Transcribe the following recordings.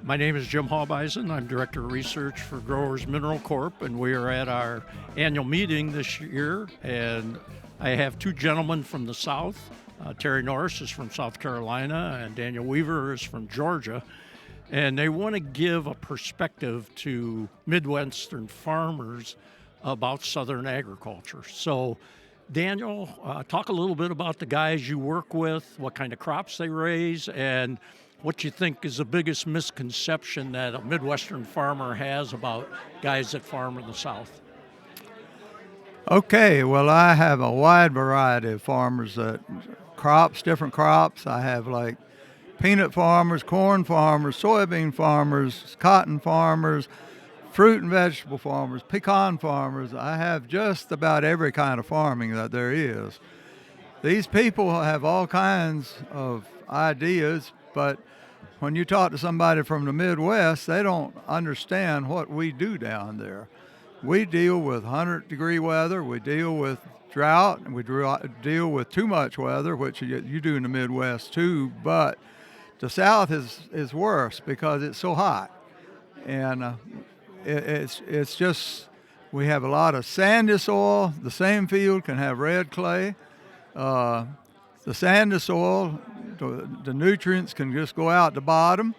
My name is Jim Halbeisen. I'm Director of Research for Growers Mineral Corp., and we are at our annual meeting this year. And I have two gentlemen from the South. Terry Norris is from South Carolina, and Daniel Weaver is from Georgia. And they want to give a perspective to Midwestern farmers about Southern agriculture. So, Daniel, talk a little bit about the guys you work with, what kind of crops they raise, and what you think is the biggest misconception that a Midwestern farmer has about guys that farm in the South. Okay, well, I have a wide variety of farmers that different crops. I have like peanut farmers, corn farmers, soybean farmers, cotton farmers, fruit and vegetable farmers, pecan farmers. I have just about every kind of farming that there is. These people have all kinds of ideas, but when you talk to somebody from the Midwest, they don't understand what we do down there. We deal with 100-degree weather, we deal with drought, and we deal with too much weather, which you do in the Midwest too, but the South is worse because it's so hot. And it's just, we have a lot of sandy soil. The same field can have red clay. The sandy soil, the nutrients can just go out the bottom.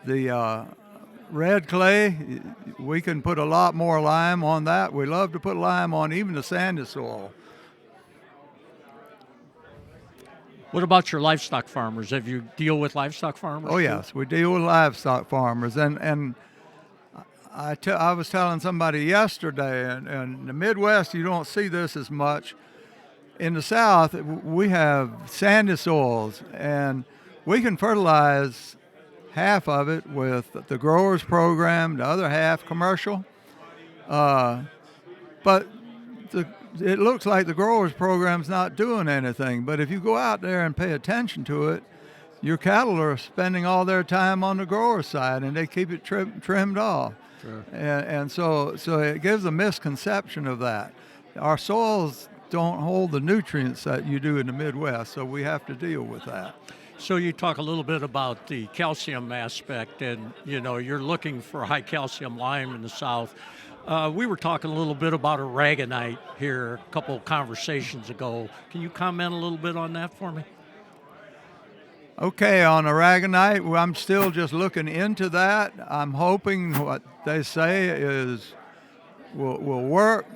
The red clay, we can put a lot more lime on that. We love to put lime on even the sandy soil. What about your livestock farmers? Have you deal with livestock farmers? Oh, yes, we deal with livestock farmers. And I was telling somebody yesterday, and in the Midwest, you don't see this as much. In the South, we have sandy soils, and we can fertilize half of it with the growers program, the other half commercial. But it looks like the growers program's not doing anything. But if you go out there and pay attention to it, your cattle are spending all their time on the grower side, and they keep it trimmed off. Sure. And so it gives a misconception of that. Our soils don't hold the nutrients that you do in the Midwest, so we have to deal with that. So you talk a little bit about the calcium aspect, and you're looking for high calcium lime in the South. We were talking a little bit about aragonite here a couple of conversations ago. Can you comment a little bit on that for me? Okay, on aragonite, I'm still just looking into that. I'm hoping what they say will work.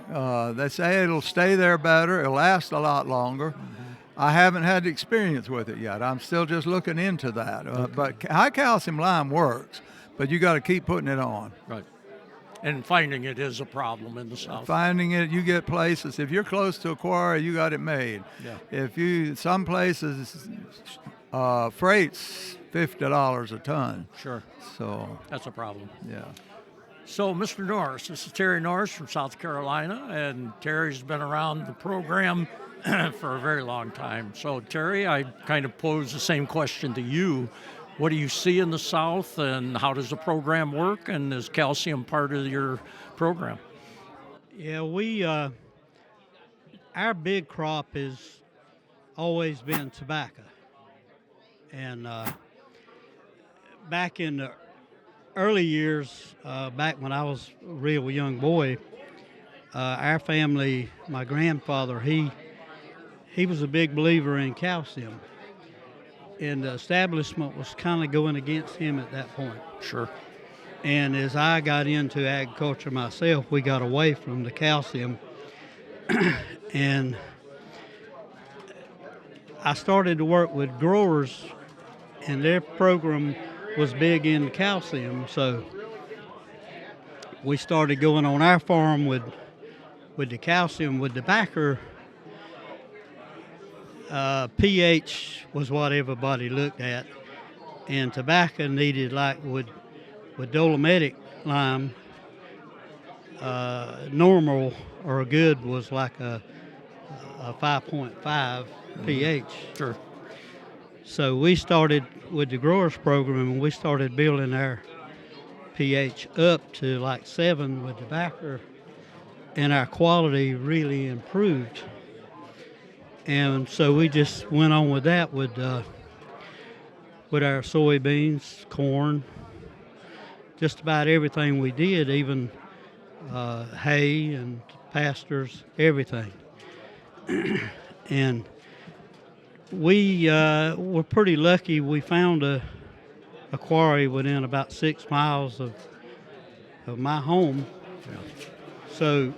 They say it'll stay there better. It'll last a lot longer. Mm-hmm. I haven't had experience with it yet. I'm still just looking into that. Okay. But high calcium lime works, but you got to keep putting it on. Right. And finding it is a problem in the South. Finding it, you get places. If you're close to a quarry, you got it made. Yeah. Some places, freight's $50 a ton. Sure. So that's a problem. Yeah. So, Mr. Norris, this is Terry Norris from South Carolina, and Terry's been around the program for a very long time. So, Terry, I kind of pose the same question to you. What do you see in the South, and how does the program work, and is calcium part of your program? Yeah, our big crop has always been tobacco. And back in the early years, back when I was a real young boy, our family, my grandfather, he was a big believer in calcium. And the establishment was kind of going against him at that point. Sure. And as I got into agriculture myself, we got away from the calcium. And I started to work with growers, and their program was big in calcium. So we started going on our farm with the calcium, with the backer. pH was what everybody looked at, and tobacco needed, like with dolomitic lime, normal or good was like a 5.5 pH. Sure. So we started with the growers program, and we started building our pH up to like 7 with the backer, and our quality really improved. And so we just went on with that with our soybeans, corn, just about everything we did, even hay and pastures, everything. And we were pretty lucky. We found a quarry within about 6 miles of my home. Yeah. So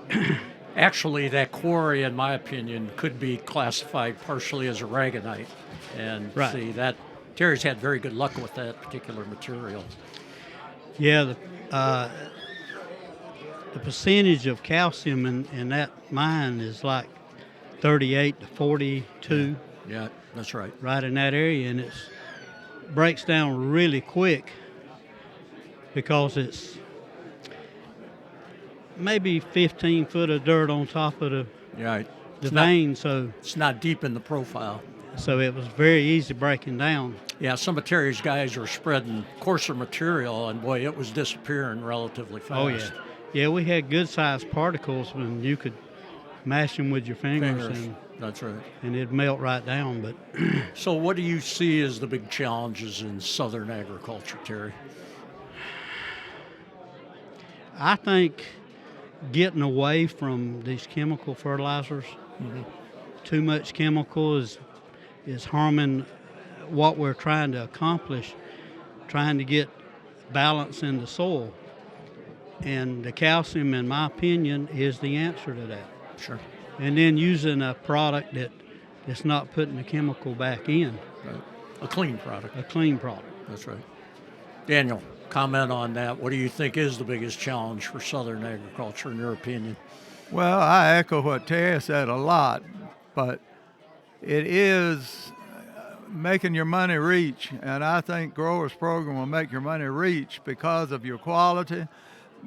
Actually, that quarry, in my opinion, could be classified partially as aragonite. And Right. see, that Terry's had very good luck with that particular material. yeah, the percentage of calcium in that mine is like 38 to 42, Yeah, that's right. right in that area, and it breaks down really quick because it's maybe 15 foot of dirt on top of the Yeah, vein, so it's not deep in the profile. it was very easy breaking down. Yeah, some of Terry's guys were spreading coarser material, and boy, it was disappearing relatively fast. Oh yeah, yeah. We had good sized particles when you could mash them with your fingers. That's right. And it'd melt right down. But So, what do you see as the big challenges in southern agriculture, Terry? I think getting away from these chemical fertilizers. Too much chemical is harming what we're trying to accomplish, trying to get balance in the soil. And the calcium, in my opinion, is the answer to that. Sure. And then using a product that's not putting the chemical back in, Right. A clean product. a clean product. That's right. Daniel, comment on that. What do you think is the biggest challenge for southern agriculture, in your opinion? Well, I echo what Terry said a lot, but it is making your money reach, and I think Growers Program will make your money reach because of your quality,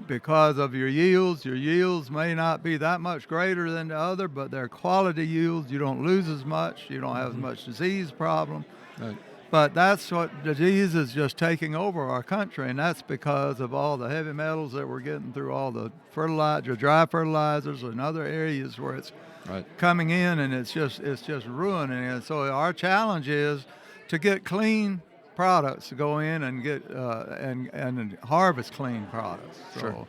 because of your yields. Your yields may not be that much greater than the other, but they're quality yields. You don't lose as much. You don't have as much disease problem. Right. But that's what disease is just taking over our country, and that's because of all the heavy metals that we're getting through all the dry fertilizers and other areas where it's Right. coming in, and it's just ruining it. So our challenge is to get clean products to go in and get and harvest clean products. Sure.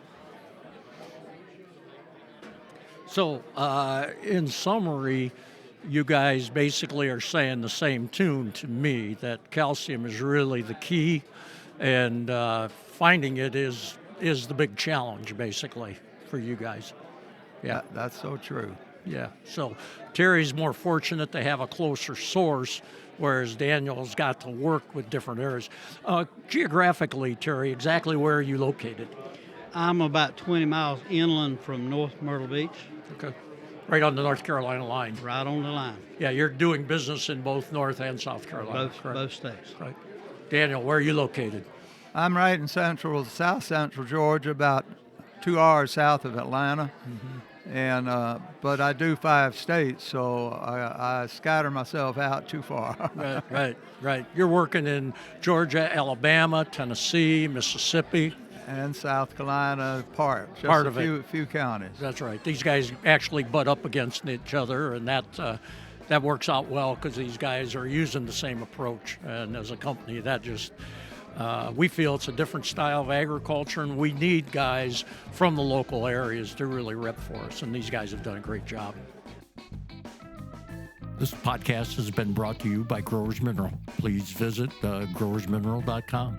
So, in summary, you guys basically are saying the same tune to me, that calcium is really the key, and finding it is the big challenge, basically, for you guys. Yeah. That's so true. Yeah. So Terry's more fortunate to have a closer source, whereas Daniel's got to work with different areas. Geographically, Terry, exactly where are you located? I'm about 20 miles inland from North Myrtle Beach, Okay. Right on the North Carolina line. right on the line, Yeah, you're doing business in both North and South Carolina. correct? both states. Right. Daniel, where are you located? I'm right in south central Georgia, about 2 hours south of Atlanta. And but I do 5 states, so I scatter myself out too far. Right. You're working in Georgia, Alabama, Tennessee, Mississippi. And South Carolina part of it. A few counties. That's right. These guys actually butt up against each other, and that works out well because these guys are using the same approach. And as a company, that just we feel it's a different style of agriculture, and we need guys from the local areas to really rep for us. And these guys have done a great job. This podcast has been brought to you by Growers Mineral. Please visit growersmineral.com.